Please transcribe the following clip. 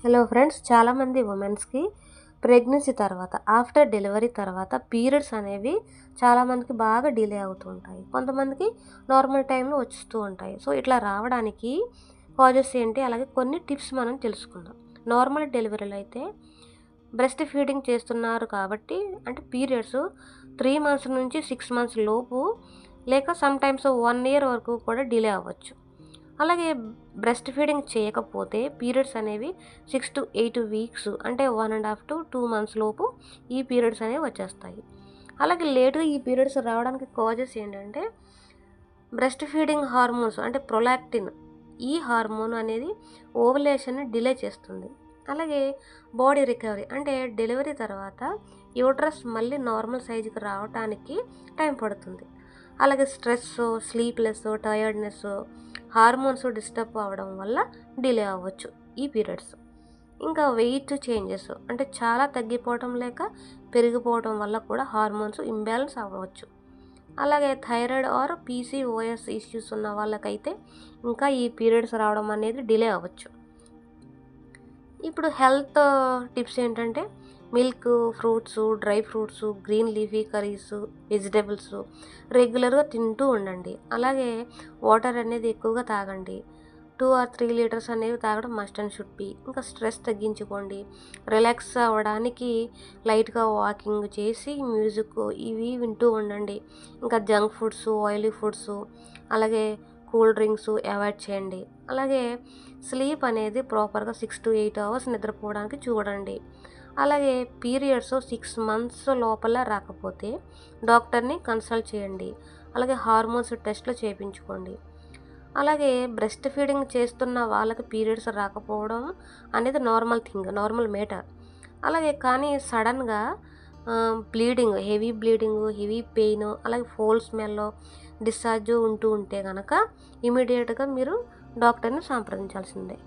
Hello friends, చాలామంది ఉమెన్స్కి pregnancy తర్వాత after delivery తర్వాత పీరియడ్స్ అనేవి చాలామందికి బాగా డిలే అవుతూ ఉంటాయి. కొంతమందికి నార్మల్ టైంలో వస్తూ ఉంటాయి. సో ఇట్లా రావడానికి కాజెస్ ఏంటి, అలాగే కొన్ని టిప్స్ మనం తెలుసుకుందాం. నార్మల్ డెలివరీలో అయితే బ్రెస్ట్ ఫీడింగ్ చేస్తున్నారు కాబట్టి అంటే పీరియడ్స్ 3 మంత్స్ నుంచి 6 మంత్స్ లోపు లేక సమ్ టైమ్స్ 1 ఇయర్ వరకు కూడా డిలే అవ్వచ్చు. అలాగే బ్రెస్ట్ ఫీడింగ్ చేయకపోతే పీరియడ్స్ అనేవి 6 to 8 వీక్స్ అంటే 1.5 to 2 మంత్స్ లోపు ఈ పీరియడ్స్ అనేవి వచ్చేస్తాయి. అలాగే లేటుగా ఈ పీరియడ్స్ రావడానికి కాజెస్ ఏంటంటే బ్రెస్ట్ ఫీడింగ్ హార్మోన్స్ అంటే ప్రొలాక్టిన్, ఈ హార్మోన్ అనేది ఓవులేషన్ని డిలే చేస్తుంది. అలాగే బాడీ రికవరీ అంటే డెలివరీ తర్వాత యూట్రస్ మళ్ళీ నార్మల్ సైజుకి రావడానికి టైం పడుతుంది. అలాగే stress, sleepless, tiredness, hormones disturb అవ్వడం వల్ల డిలే అవ్వచ్చు ఈ పీరియడ్స్. ఇంకా వెయిట్ చేంజెస్ అంటే చాలా తగ్గిపోవటం లేక పెరిగిపోవటం వల్ల కూడా హార్మోన్స్ ఇంబ్యాలెన్స్ అవ్వచ్చు. అలాగే థైరాయిడ్ ఆర్ పీసీఓఎస్ ఇష్యూస్ ఉన్న వాళ్ళకైతే ఇంకా ఈ పీరియడ్స్ రావడం అనేది డిలే అవ్వచ్చు. ఇప్పుడు హెల్త్ టిప్స్ ఏంటంటే milk, fruits, dry fruits, green leafy curries, vegetables రెగ్యులర్గా తింటూ ఉండండి. అలాగే వాటర్ అనేది ఎక్కువగా తాగండి. 2 or 3 లీటర్స్ అనేవి తాగడం మస్ట్ అండ్ షుడ్ బి. ఇంకా స్ట్రెస్ తగ్గించుకోండి. రిలాక్స్ అవ్వడానికి లైట్గా వాకింగ్ చేసి మ్యూజిక్ ఇవి వింటూ ఉండండి. ఇంకా జంక్ ఫుడ్స్, ఆయిలీ ఫుడ్స్, అలాగే కూల్ డ్రింక్స్ అవాయిడ్ చేయండి. అలాగే స్లీప్ అనేది ప్రాపర్గా 6 to 8 అవర్స్ నిద్రపోవడానికి చూడండి. అలాగే పీరియడ్స్ 6 మంత్స్ లోపల రాకపోతే డాక్టర్ని కన్సల్ట్ చేయండి. అలాగే హార్మోన్స్ టెస్ట్లు చేయించుకోండి. అలాగే బ్రెస్ట్ ఫీడింగ్ చేస్తున్న వాళ్ళకి పీరియడ్స్ రాకపోవడం అనేది నార్మల్ థింగ్, నార్మల్ మేటర్. అలాగే కానీ సడన్గా హెవీ బ్లీడింగ్, హెవీ పెయిన్, అలాగే ఫోల్ స్మెల్, డిశ్చార్జ్ ఉంటూ ఉంటే కనుక ఇమీడియట్గా మీరు డాక్టర్ని సంప్రదించాల్సిందే.